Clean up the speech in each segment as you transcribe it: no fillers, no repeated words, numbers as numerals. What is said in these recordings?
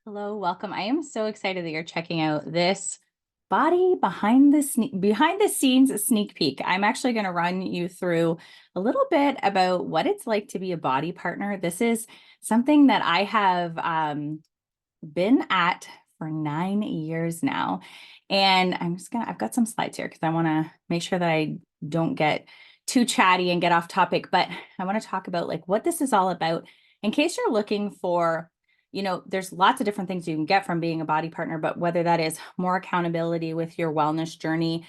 Hello, welcome. I am so excited that you're checking out this body behind the scenes sneak peek. I'm actually going to run you through a little bit about what it's like to be a body partner. This is something that I have been at for 9 years now. And I've got some slides here because I want to make sure that I don't get too chatty and get off topic, but I want to talk about like what this is all about in case you're looking for, there's lots of different things you can get from being a body partner, but whether that is more accountability with your wellness journey,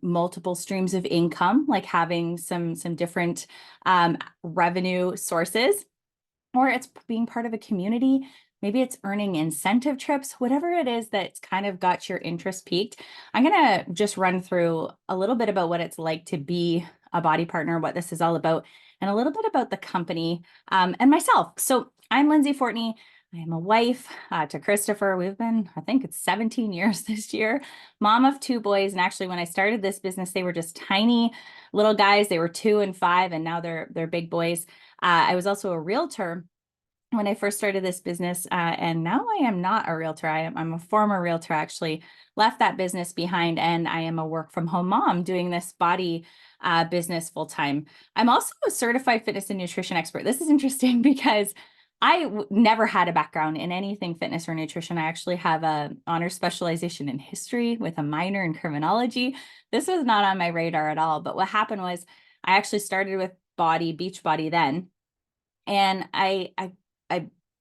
multiple streams of income, like having some different revenue sources, or it's being part of a community. Maybe it's earning incentive trips, whatever it is that's kind of got your interest peaked. I'm going to just run through a little bit about what it's like to be a body partner, what this is all about, and a little bit about the company and myself. So I'm Lindsay Fortney. I am a wife to Christopher. We've been, I think it's 17 years this year, mom of two boys. And actually, when I started this business, they were just tiny little guys. They were 2 and 5, and now they're big boys. I was also a realtor when I first started this business, and now I am not a realtor. I'm a former realtor, actually left that business behind, and I am a work from home mom doing this body business full time. I'm also a certified fitness and nutrition expert. This is interesting because I never had a background in anything fitness or nutrition. I actually have a honors specialization in history with a minor in criminology. This was not on my radar at all. But what happened was I actually started with Beachbody then, and I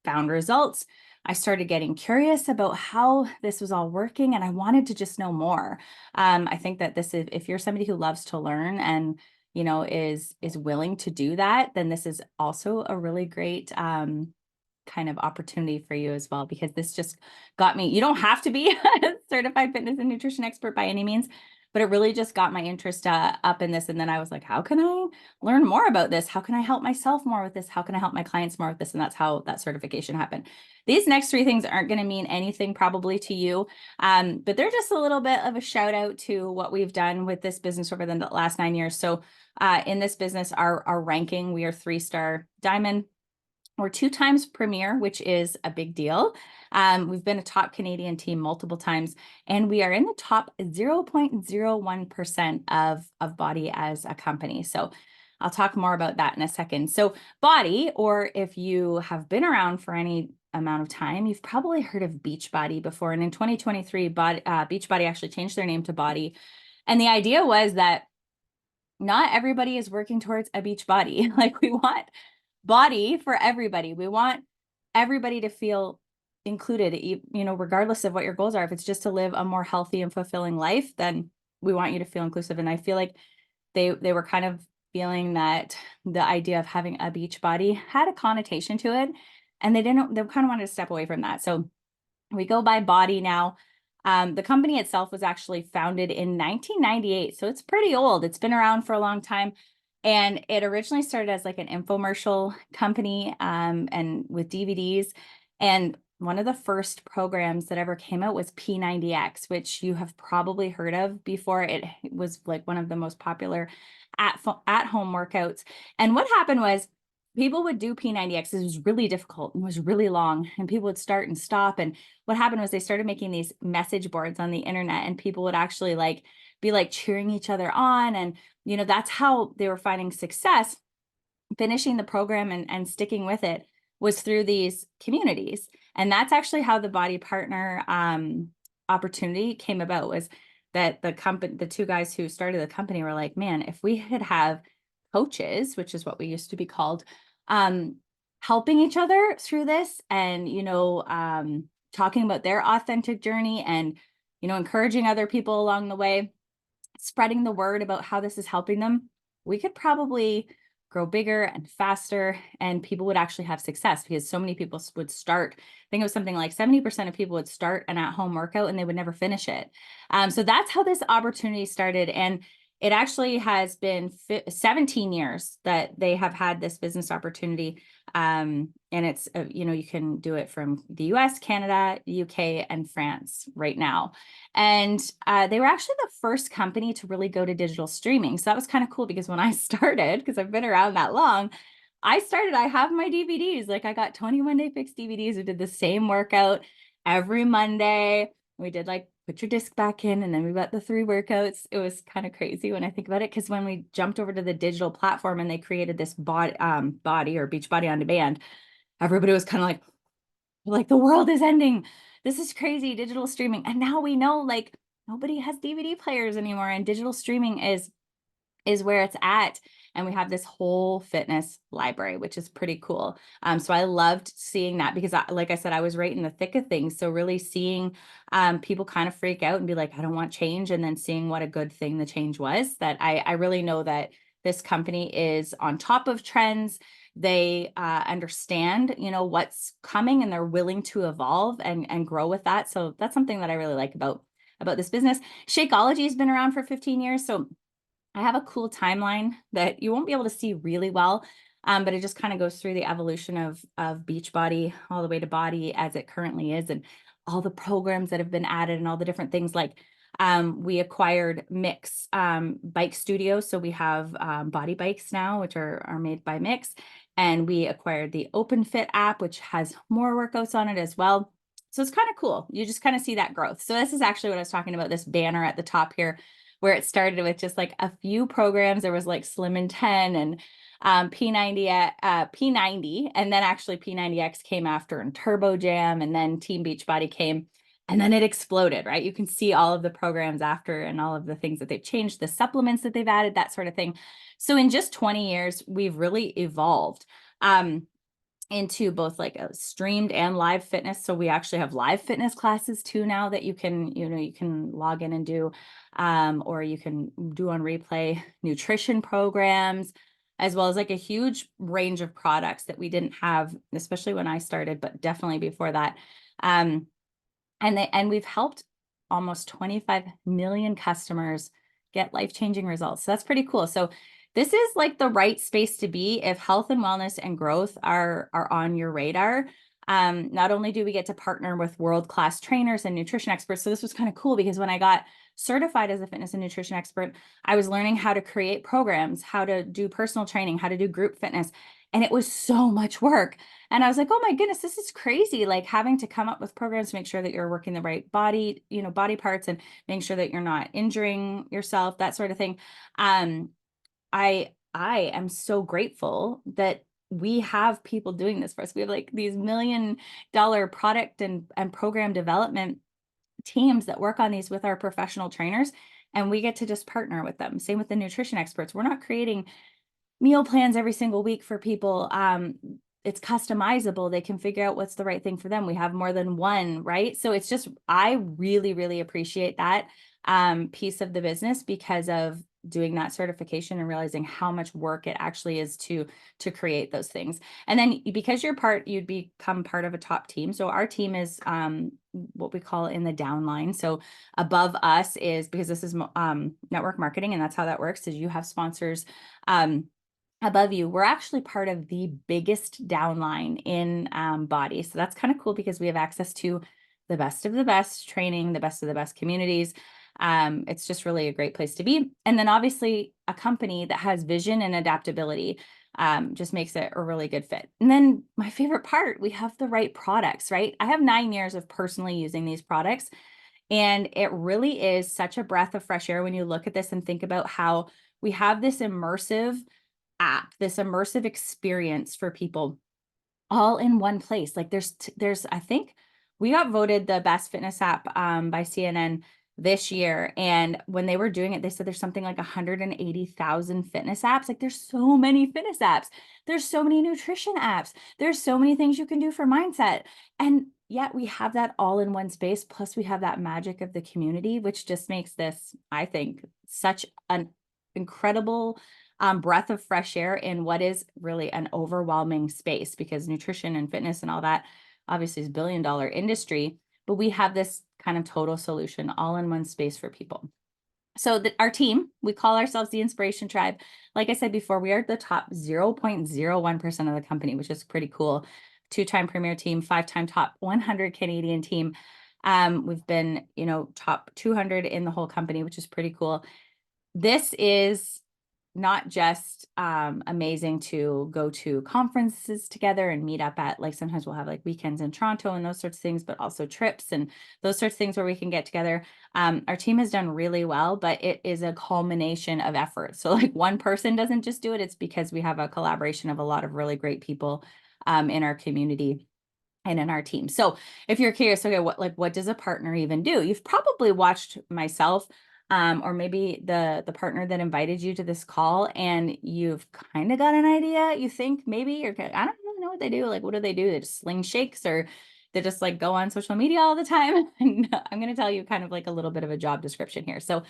found results. I started getting curious about how this was all working, and I wanted to just know more. I think that this is, if you're somebody who loves to learn and is willing to do that, then this is also a really great kind of opportunity for you as well, because this just got me. You don't have to be a certified fitness and nutrition expert by any means, but it really just got my interest up in this. And then I was like, how can I learn more about this? How can I help myself more with this? How can I help my clients more with this? And that's how that certification happened. These next three things aren't going to mean anything probably to you, but they're just a little bit of a shout out to what we've done with this business over the last 9 years. So in this business, our ranking, we are 3-star diamond. We're 2 times premier, which is a big deal. We've been a top Canadian team multiple times, and we are in the top 0.01% of BODi as a company. So I'll talk more about that in a second. So BODi, or if you have been around for any amount of time, you've probably heard of Beachbody before. And in 2023, Beachbody actually changed their name to BODi. And the idea was that not everybody is working towards a beach body. Like, we want body for everybody. We want everybody to feel included, regardless of what your goals are. If it's just to live a more healthy and fulfilling life, then we want you to feel inclusive. And I feel like they were kind of feeling that the idea of having a beach body had a connotation to it, and they kind of wanted to step away from that. So we go by BODi now. The company itself was actually founded in 1998, so it's pretty old. It's been around for a long time. And it originally started as like an infomercial company, and with DVDs. And one of the first programs that ever came out was P90X, which you have probably heard of before. It was like one of the most popular at-home workouts. And what happened was people would do P90X. It was really difficult and was really long, and people would start and stop. And what happened was they started making these message boards on the internet, and people would actually be cheering each other on. And that's how they were finding success finishing the program and sticking with it, was through these communities. And that's actually how the body partner opportunity came about, was that the 2 guys who started the company were like, man, if we could have coaches, which is what we used to be called, helping each other through this, and talking about their authentic journey, and encouraging other people along the way, spreading the word about how this is helping them, we could probably grow bigger and faster, and people would actually have success, because so many people would start. I think it was something like 70% of people would start an at-home workout and they would never finish it. So that's how this opportunity started. And it actually has been 17 years that they have had this business opportunity. And it's, you can do it from the US, Canada, UK, and France right now. And they were actually the first company to really go to digital streaming. So that was kind of cool, because when I started, because I've been around that long, I have my DVDs. Like I got 21 Day Fix DVDs. We did the same workout every Monday. We did like put your disc back in, and then we got the 3 workouts. It was kind of crazy when I think about it, because when we jumped over to the digital platform and they created this BODi or Beachbody on Demand, everybody was kind of like the world is ending. This is crazy, digital streaming. And now we know like nobody has DVD players anymore, and digital streaming is where it's at. And we have this whole fitness library, which is pretty cool. So I loved seeing that because, like I said, I was right in the thick of things. So really seeing people kind of freak out and be like, I don't want change. And then seeing what a good thing the change was, that I really know that this company is on top of trends. They understand, what's coming, and they're willing to evolve and grow with that. So that's something that I really like about this business. Shakeology has been around for 15 years. So I have a cool timeline that you won't be able to see really well, but it just kind of goes through the evolution of Beachbody all the way to BODi as it currently is, and all the programs that have been added and all the different things. Like we acquired Mix Bike Studio, so we have BODi bikes now, which are made by Mix, and we acquired the Open Fit app, which has more workouts on it as well. So it's kind of cool. You just kind of see that growth. So this is actually what I was talking about, this banner at the top here, where it started with just like a few programs. There was like Slim and 10 and P90, and then actually P90X came after, and Turbo Jam, and then Team Beachbody came, and then it exploded, right? You can see all of the programs after and all of the things that they've changed, the supplements that they've added, that sort of thing. So in just 20 years, we've really evolved. Into both like a streamed and live fitness. So we actually have live fitness classes too now that you can, you can log in and do, or you can do on replay, nutrition programs, as well as like a huge range of products that we didn't have, especially when I started, but definitely before that. And we've helped almost 25 million customers get life-changing results. So that's pretty cool. So this is like the right space to be if health and wellness and growth are on your radar. Not only do we get to partner with world-class trainers and nutrition experts, so this was kind of cool because when I got certified as a fitness and nutrition expert, I was learning how to create programs, how to do personal training, how to do group fitness, and it was so much work. And I was like, oh my goodness, this is crazy. Like having to come up with programs to make sure that you're working the right body, body parts, and making sure that you're not injuring yourself, that sort of thing. I am so grateful that we have people doing this for us. We have like these $1 million product and program development teams that work on these with our professional trainers, and we get to just partner with them. Same with the nutrition experts. We're not creating meal plans every single week for people. It's customizable. They can figure out what's the right thing for them. We have more than one, right? So it's just, I really, really appreciate that piece of the business because of doing that certification and realizing how much work it actually is to create those things. And then because you'd become part of a top team. So our team is what we call in the downline. So above us is, because this is network marketing, and that's how that works, is you have sponsors above you. We're actually part of the biggest downline in BODi. So that's kind of cool because we have access to the best of the best training, the best of the best communities. It's just really a great place to be. And then obviously a company that has vision and adaptability just makes it a really good fit. And then my favorite part, we have the right products, right? I have 9 years of personally using these products, and it really is such a breath of fresh air when you look at this and think about how we have this immersive app, this immersive experience for people all in one place. Like there's, I think we got voted the best fitness app by CNN this year. And when they were doing it, they said there's something like 180,000 fitness apps. Like there's so many fitness apps. There's so many nutrition apps. There's so many things you can do for mindset. And yet we have that all in one space. Plus we have that magic of the community, which just makes this, I think, such an incredible breath of fresh air in what is really an overwhelming space, because nutrition and fitness and all that obviously is $1 billion industry, but we have this kind of total solution all in one space for people. So our team, we call ourselves the Inspiration Tribe. Like I said before, we are the top 0.01% of the company, which is pretty cool. 2-time premier team, 5-time top 100 Canadian team. We've been, top 200 in the whole company, which is pretty cool. This is not just amazing to go to conferences together and meet up at, like sometimes we'll have like weekends in Toronto and those sorts of things, but also trips and those sorts of things where we can get together. Our team has done really well, but it is a culmination of effort. So like one person doesn't just do it. It's because we have a collaboration of a lot of really great people in our community and in our team. So if you're curious, okay, what does a partner even do? You've probably watched myself or maybe the partner that invited you to this call, and you've kind of got an idea. You think maybe, or I don't really know what they do. Like, what do? They just sling shakes, or they just like go on social media all the time. And I'm going to tell you kind of like a little bit of a job description here. So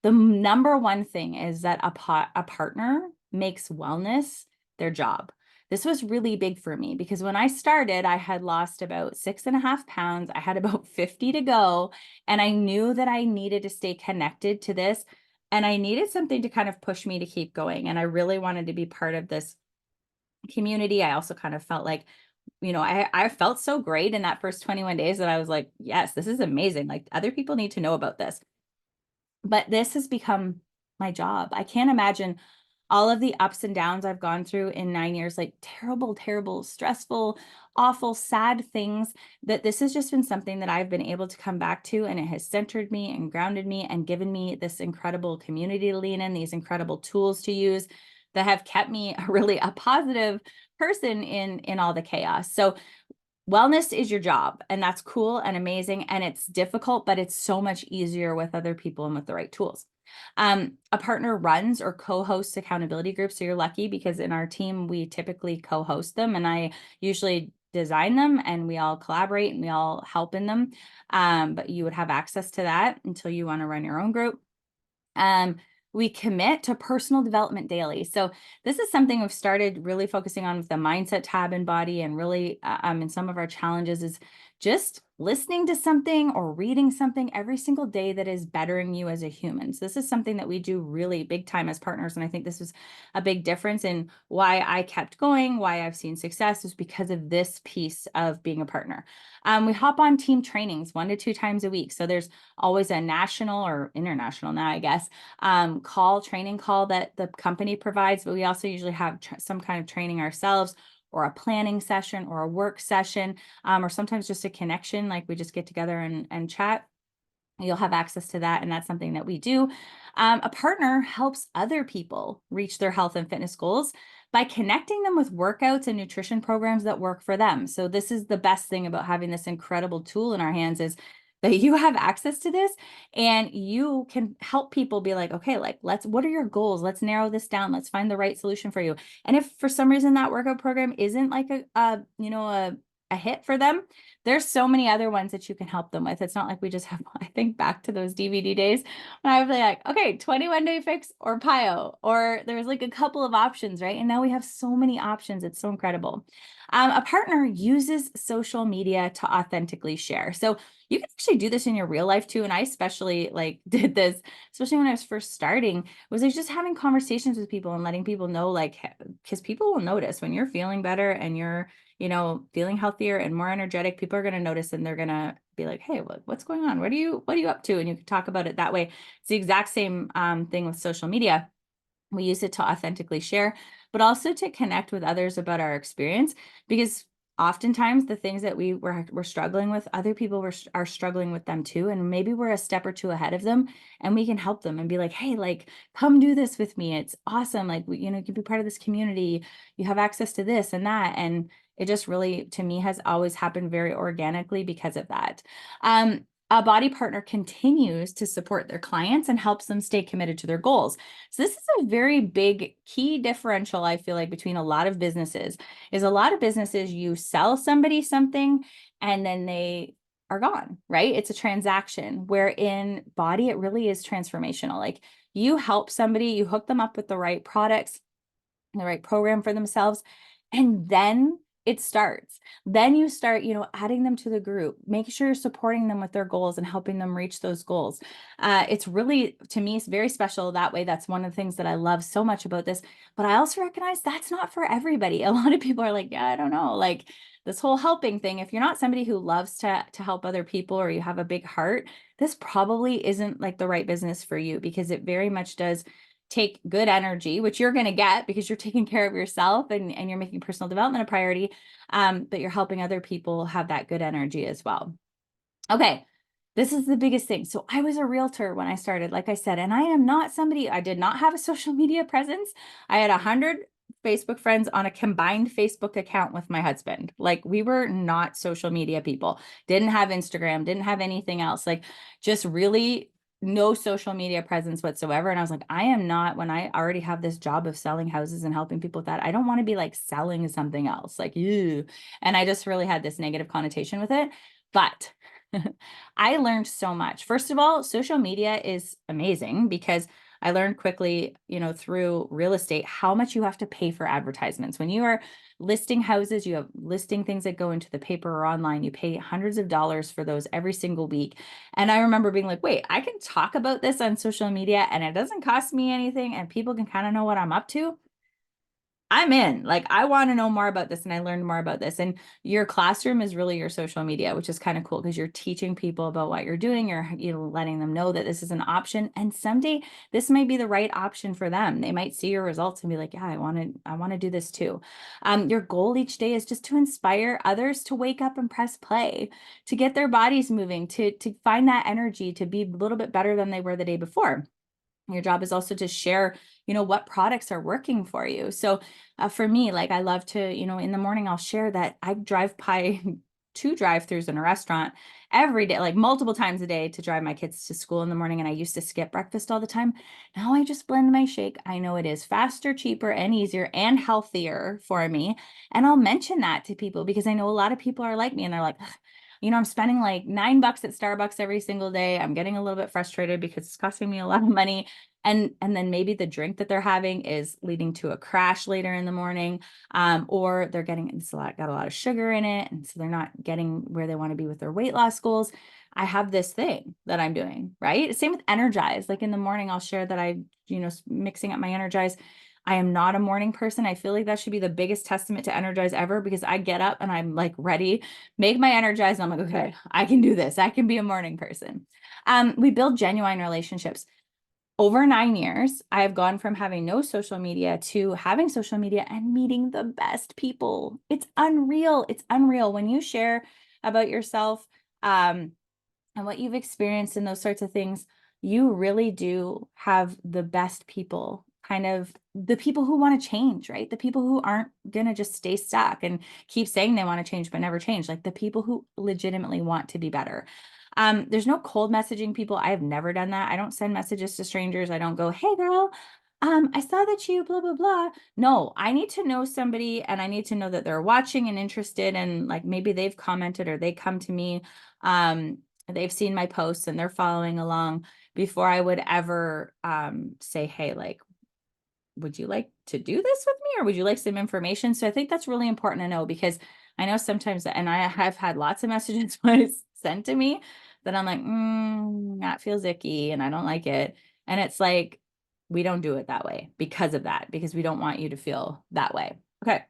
the number one thing is that a partner makes wellness their job. This was really big for me because when I started, I had lost about 6.5 pounds. I had about 50 to go, and I knew that I needed to stay connected to this. And I needed something to kind of push me to keep going. And I really wanted to be part of this community. I also kind of felt like, I felt so great in that first 21 days that I was like, yes, this is amazing. Like other people need to know about this. But this has become my job. I can't imagine all of the ups and downs I've gone through in 9 years, like terrible, terrible, stressful, awful, sad things, that this has just been something that I've been able to come back to. And it has centered me and grounded me and given me this incredible community to lean in, these incredible tools to use that have kept me really a positive person in all the chaos. So wellness is your job, and that's cool and amazing, and it's difficult, but it's so much easier with other people and with the right tools. A partner runs or co-hosts accountability groups, so you're lucky because in our team we typically co-host them, and I usually design them, and we all collaborate and we all help in them. But you would have access to that until you want to run your own group. Um, we commit to personal development daily. So this is something we've started really focusing on with the mindset tab in BODi, and really in some of our challenges is just listening to something or reading something every single day that is bettering you as a human. So this is something that we do really big time as partners. And I think this was a big difference in why I kept going, why I've seen success, is because of this piece of being a partner. We hop on team trainings 1 to 2 times a week. So there's always a national or international now, I guess, training call that the company provides, but we also usually have some kind of training ourselves, or a planning session or a work session, or sometimes just a connection, like we just get together and chat. You'll have access to that, and that's something that we do. A partner helps other people reach their health and fitness goals by connecting them with workouts and nutrition programs that work for them. So this is the best thing about having this incredible tool in our hands, is that you have access to this and you can help people be like, okay, like what are your goals? Let's narrow this down. Let's find the right solution for you. And if for some reason that workout program isn't like a hit for them, there's so many other ones that you can help them with. It's not like we just have, I think back to those DVD days when I would be like, okay, 21 day fix or PIO, or there's like a couple of options, right? And now we have so many options. It's so incredible. A partner uses social media to authentically share. So you can actually do this in your real life too. And I especially like did this, especially when I was first starting, was like just having conversations with people and letting people know, like, because people will notice when you're feeling better and you're, feeling healthier and more energetic. People are going to notice, and they're going to be like, hey, what's going on? What are you up to? And you can talk about it that way. It's the exact same thing with social media. We use it to authentically share, but also to connect with others about our experience, because oftentimes the things that we're struggling with, other people are struggling with them too. And maybe we're a step or two ahead of them, and we can help them and be like, hey, like, come do this with me. It's awesome. Like, you can be part of this community. You have access to this and that. And it just really, to me, has always happened very organically because of that. A BODi partner continues to support their clients and helps them stay committed to their goals. So this is a very big key differential, I feel like, between a lot of businesses. Is a lot of businesses, you sell somebody something and then they are gone, right? It's a transaction, where in BODi, it really is transformational. Like, you help somebody, you hook them up with the right products, the right program for themselves, and then it starts. Then you start, adding them to the group, make sure you're supporting them with their goals and helping them reach those goals. It's really, to me, it's very special that way. That's one of the things that I love so much about this. But I also recognize that's not for everybody. A lot of people are like, yeah, I don't know, like this whole helping thing. If you're not somebody who loves to help other people, or you have a big heart, this probably isn't like the right business for you, because it very much does take good energy, which you're going to get because you're taking care of yourself and you're making personal development a priority, but you're helping other people have that good energy as well. Okay. This is the biggest thing. So I was a realtor when I started, like I said, and I am not somebody, I did not have a social media presence. I had 100 Facebook friends on a combined Facebook account with my husband. Like we were not social media people, didn't have Instagram, didn't have anything else, like just really no social media presence whatsoever. And I was like, I am not, when I already have this job of selling houses and helping people with that, I don't want to be like selling something else, like you. And I just really had this negative connotation with it. But I learned so much. First of all, social media is amazing because I learned quickly, through real estate, how much you have to pay for advertisements. When you are listing houses, you have listing things that go into the paper or online, you pay hundreds of dollars for those every single week. And I remember being like, wait, I can talk about this on social media and it doesn't cost me anything and people can kind of know what I'm up to. I'm in. Like, I want to know more about this and I learned more about this. And your classroom is really your social media, which is kind of cool because you're teaching people about what you're doing. You're letting them know that this is an option. And someday this might be the right option for them. They might see your results and be like, yeah, I want to do this too. Your goal each day is just to inspire others to wake up and press play, to get their bodies moving, to find that energy, to be a little bit better than they were the day before. Your job is also to share, what products are working for you. So for me, like I love to, in the morning, I'll share that I drive by 2 drive-throughs in a restaurant every day, like multiple times a day to drive my kids to school in the morning. And I used to skip breakfast all the time. Now I just blend my shake. I know it is faster, cheaper, and easier and healthier for me. And I'll mention that to people because I know a lot of people are like me and they're like, I'm spending like $9 at Starbucks every single day. I'm getting a little bit frustrated because it's costing me a lot of money. And then maybe the drink that they're having is leading to a crash later in the morning, or they're got a lot of sugar in it. And so they're not getting where they want to be with their weight loss goals. I have this thing that I'm doing, right? Same with Energize. Like in the morning, I'll share that mixing up my Energize. I am not a morning person. I feel like that should be the biggest testament to Energize ever because I get up and I'm like ready, make my Energize. And I'm like, okay, I can do this. I can be a morning person. We build genuine relationships. Over 9 years, I have gone from having no social media to having social media and meeting the best people. It's unreal. It's unreal when you share about yourself and what you've experienced and those sorts of things. You really do have the best people, kind of the people who want to change, right? The people who aren't going to just stay stuck and keep saying they want to change but never change, like the people who legitimately want to be better. There's no cold messaging people. I have never done that. I don't send messages to strangers. I don't go, hey girl, I saw that you blah, blah, blah. No, I need to know somebody and I need to know that they're watching and interested and like maybe they've commented or they come to me. They've seen my posts and they're following along before I would ever say, hey, like, would you like to do this with me or would you like some information? So I think that's really important to know because I know sometimes, and I have had lots of messages when it's sent to me that I'm like, that feels icky and I don't like it. And it's like, we don't do it that way because of that, because we don't want you to feel that way. Okay.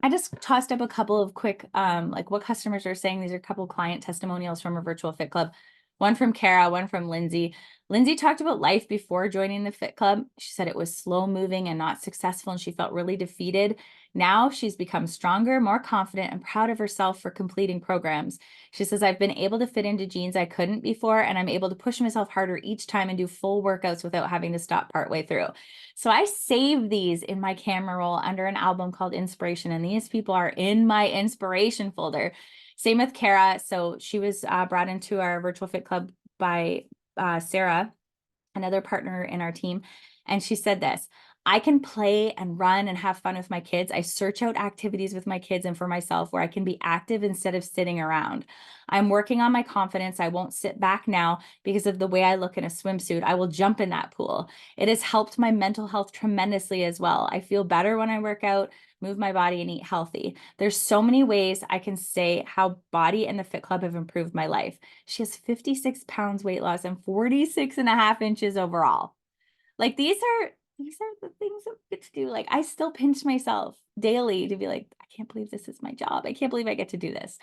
I just tossed up a couple of quick, like what customers are saying. These are a couple of client testimonials from a virtual fit club. One from Kara, one from Lindsay. Lindsay talked about life before joining the fit club. She said it was slow moving and not successful, and she felt really defeated. Now she's become stronger, more confident, and proud of herself for completing programs. She says, I've been able to fit into jeans I couldn't before, and I'm able to push myself harder each time and do full workouts without having to stop partway through. So I save these in my camera roll under an album called Inspiration, and these people are in my inspiration folder. Same with Kara. So she was brought into our virtual fit club by Sarah, another partner in our team. And she said this, I can play and run and have fun with my kids. I search out activities with my kids and for myself where I can be active instead of sitting around. I'm working on my confidence. I won't sit back now because of the way I look in a swimsuit. I will jump in that pool. It has helped my mental health tremendously as well. I feel better when I work out, move my body, and eat healthy. There's so many ways I can say how BODi and the Fit Club have improved my life. She has 56 pounds weight loss and 46.5 inches overall. Like these are the things that we get to do. Like I still pinch myself daily to be like, I can't believe this is my job. I can't believe I get to do this.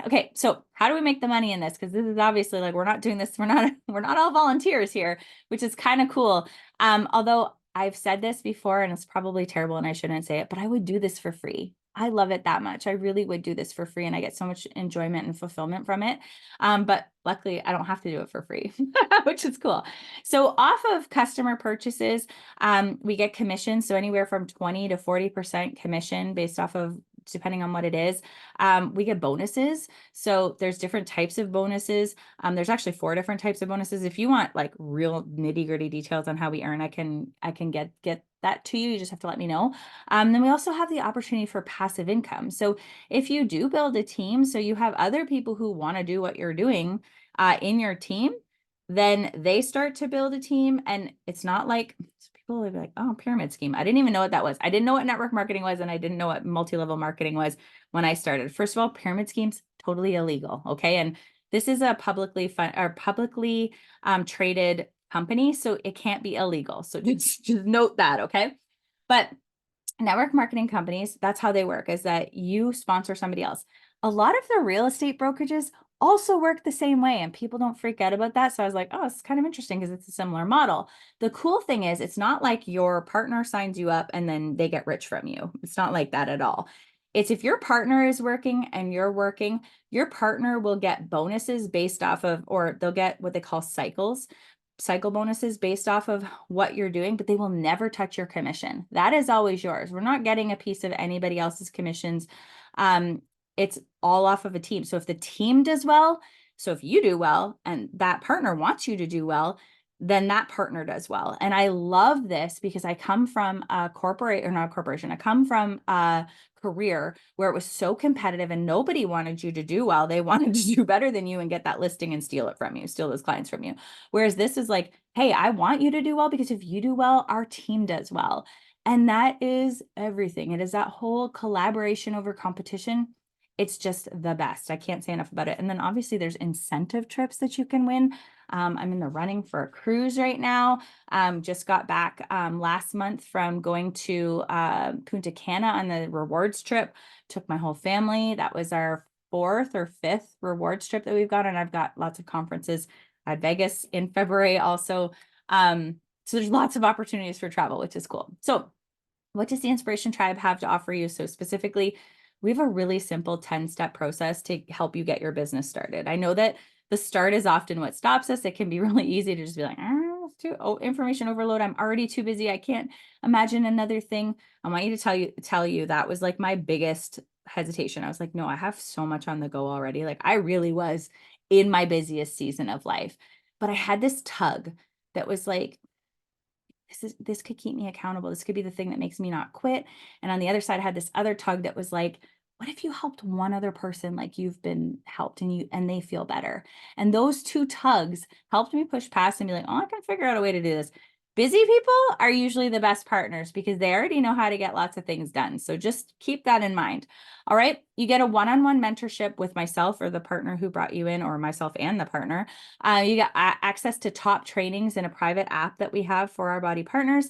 Okay, so how do we make the money in this? Because this is obviously like, we're not doing this. We're not all volunteers here, which is kind of cool. Although I've said this before and it's probably terrible and I shouldn't say it, but I would do this for free. I love it that much. I really would do this for free and I get so much enjoyment and fulfillment from it. But luckily I don't have to do it for free, which is cool. So off of customer purchases, we get commission. So anywhere from 20 to 40% commission based off of, depending on what it is. We get bonuses. So there's different types of bonuses. There's actually 4 different types of bonuses. If you want like real nitty gritty details on how we earn, I can get that to you. You just have to let me know. Then we also have the opportunity for passive income. So if you do build a team, so you have other people who want to do what you're doing in your team, then they start to build a team. And it's not like people will be like, oh, pyramid scheme. I didn't even know what that was. I didn't know what network marketing was. And I didn't know what multi-level marketing was when I started. First of all, pyramid schemes, totally illegal. Okay. And this is a publicly traded company. So it can't be illegal. So just note that. Okay. But network marketing companies, that's how they work, is that you sponsor somebody else. A lot of the real estate brokerages also work the same way and people don't freak out about that. So I was like, oh, it's kind of interesting because it's a similar model. The cool thing is it's not like your partner signs you up and then they get rich from you. It's not like that at all. It's if your partner is working and you're working, your partner will get bonuses based off of, or they'll get what they call cycle bonuses based off of what you're doing, but they will never touch your commission. That is always yours. We're not getting a piece of anybody else's commissions. It's all off of a team. So if the team does well, so if you do well and that partner wants you to do well, then that partner does well. And I love this because I come from a corporate, or not a corporation, I come from a career where it was so competitive and nobody wanted you to do well. They wanted to do better than you and get that listing and steal it from you, steal those clients from you. Whereas this is like, hey, I want you to do well because if you do well, our team does well. And that is everything. It is that whole collaboration over competition. It's just the best. I can't say enough about it. And then obviously there's incentive trips that you can win. I'm in the running for a cruise right now. Just got back last month from going to Punta Cana on the rewards trip. Took my whole family. That was our 4th or 5th rewards trip that we've got. And I've got lots of conferences at Vegas in February also. So there's lots of opportunities for travel, which is cool. So what does the Inspiration Tribe have to offer you? So specifically, we have a really simple 10-step process to help you get your business started. I know that the start is often what stops us. It can be really easy to just be like, information overload. I'm already too busy. I can't imagine another thing. I want you to tell you that was like my biggest hesitation. I was like, no, I have so much on the go already. Like I really was in my busiest season of life, but I had this tug that was like, this could keep me accountable. This could be the thing that makes me not quit. And on the other side, I had this other tug that was like, what if you helped one other person like you've been helped and they feel better? And those two tugs helped me push past and be like, oh, I can figure out a way to do this. Busy people are usually the best partners because they already know how to get lots of things done. So just keep that in mind. All right. You get a one-on-one mentorship with myself or the partner who brought you in, or myself and the partner. You get access to top trainings in a private app that we have for our BODi partners.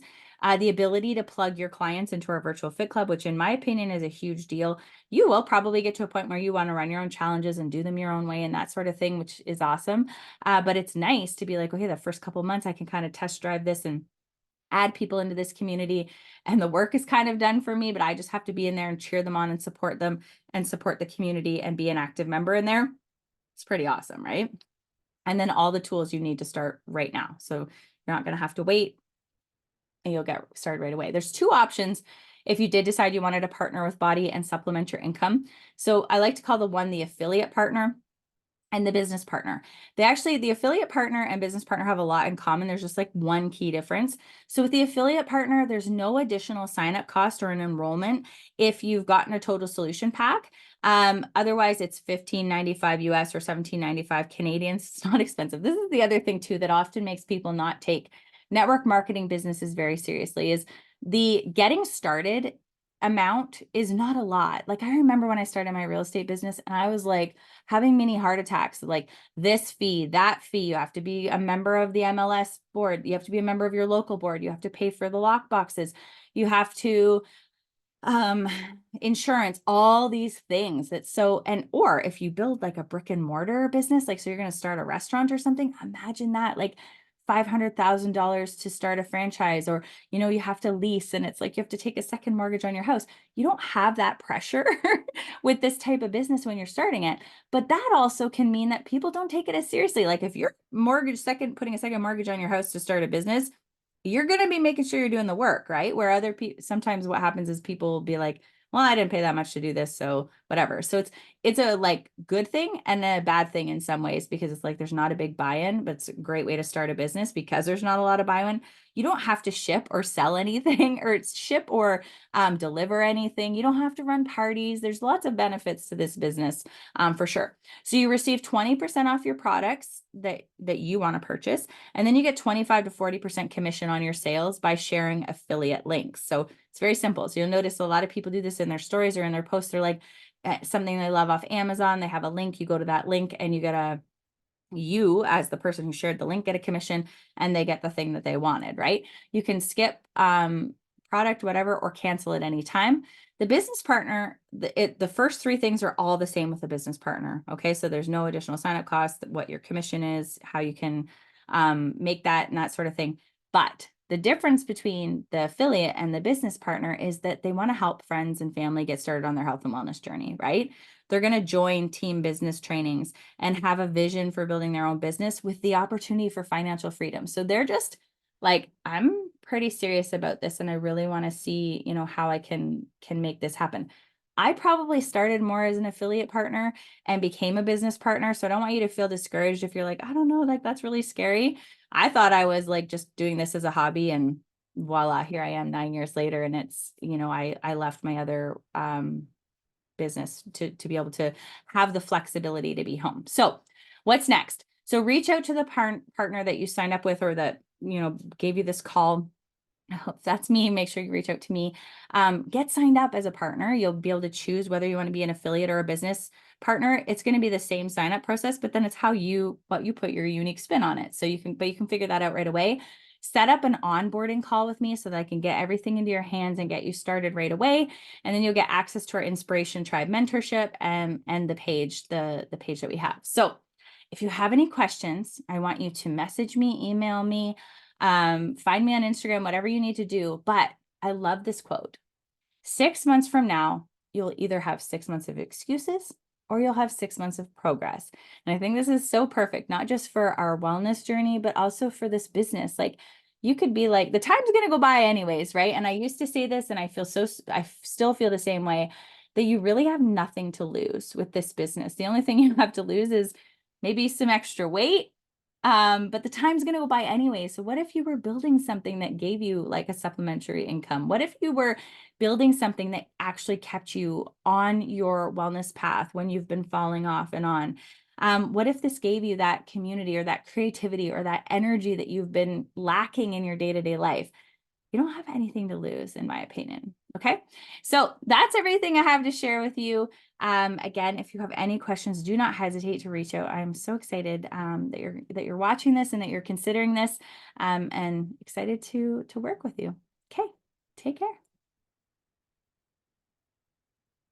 The ability to plug your clients into our virtual fit club, which in my opinion is a huge deal. You will probably get to a point where you want to run your own challenges and do them your own way and that sort of thing, which is awesome. But it's nice to be like, okay, the first couple of months I can kind of test drive this and add people into this community, and the work is kind of done for me, but I just have to be in there and cheer them on and support them and support the community and be an active member in there. It's pretty awesome, right? And then all the tools you need to start right now. So you're not going to have to wait and you'll get started right away. There's 2 options if you did decide you wanted to partner with BODi and supplement your income. So I like to call the affiliate partner and the business partner. The affiliate partner and business partner have a lot in common. There's just like one key difference. So with the affiliate partner, there's no additional sign-up cost or an enrollment if you've gotten a total solution pack. Otherwise it's $15.95 US or $17.95 Canadian. It's not expensive. This is the other thing too that often makes people not take network marketing businesses very seriously, is the getting started amount is not a lot. Like I remember when I started my real estate business and I was like having mini heart attacks, like this fee, that fee, you have to be a member of the MLS board. You have to be a member of your local board. You have to pay for the lock boxes. You have to um, insurance, all these things that so, and, or if you build like a brick and mortar business, like, so you're going to start a restaurant or something, imagine that, like $500,000 to start a franchise, or, you have to lease and it's like you have to take a second mortgage on your house. You don't have that pressure with this type of business when you're starting it. But that also can mean that people don't take it as seriously. Like if you're putting a second mortgage on your house to start a business, you're going to be making sure you're doing the work, right? Where other people, sometimes what happens is people will be like, well, I didn't pay that much to do this, so whatever. So it's a like good thing and a bad thing in some ways, because it's like there's not a big buy-in, but it's a great way to start a business because there's not a lot of buy-in. You don't have to ship or sell anything or ship or deliver anything. You don't have to run parties. There's lots of benefits to this business, for sure. So you receive 20% off your products that you want to purchase, and then you get 25 to 40% commission on your sales by sharing affiliate links. So it's very simple. So you'll notice a lot of people do this in their stories or in their posts. They're like, something they love off Amazon, they have a link, you go to that link and you as the person who shared the link get a commission, and they get the thing that they wanted, right? You can skip product, whatever, or cancel at any time. The business partner, the first three things are all the same with the business partner. Okay, so there's no additional sign-up cost, what your commission is, how you can make that and that sort of thing. But the difference between the affiliate and the business partner is that they want to help friends and family get started on their health and wellness journey, right? They're going to join team business trainings and have a vision for building their own business with the opportunity for financial freedom. So they're just like, I'm pretty serious about this and I really want to see, how I can make this happen. I probably started more as an affiliate partner and became a business partner. So I don't want you to feel discouraged if you're like, I don't know, like that's really scary. I thought I was like just doing this as a hobby, and voila, here I am 9 years later. And it's, I left my other business to be able to have the flexibility to be home. So what's next? So reach out to the partner that you signed up with, or that, gave you this call. If that's me, make sure you reach out to me. Get signed up as a partner. You'll be able to choose whether you want to be an affiliate or a business partner. It's going to be the same sign up process, but then it's what you put your unique spin on it. So you can figure that out right away. Set up an onboarding call with me so that I can get everything into your hands and get you started right away. And then you'll get access to our Inspiration Tribe mentorship and the page that we have. So if you have any questions, I want you to message me, email me, find me on Instagram, whatever you need to do. But I love this quote. 6 months from now, you'll either have 6 months of excuses or you'll have 6 months of progress. And I think this is so perfect, not just for our wellness journey, but also for this business. Like, you could be like, the time's going to go by anyways, right? And I used to say this, and I still feel the same way, that you really have nothing to lose with this business. The only thing you have to lose is maybe some extra weight. But the time's going to go by anyway. So what if you were building something that gave you like a supplementary income? What if you were building something that actually kept you on your wellness path when you've been falling off and on? What if this gave you that community or that creativity or that energy that you've been lacking in your day-to-day life? You don't have anything to lose, in my opinion. Okay, so that's everything I have to share with you. Again, if you have any questions, do not hesitate to reach out. I'm so excited that you're watching this and that you're considering this, and excited to work with you. Okay, take care.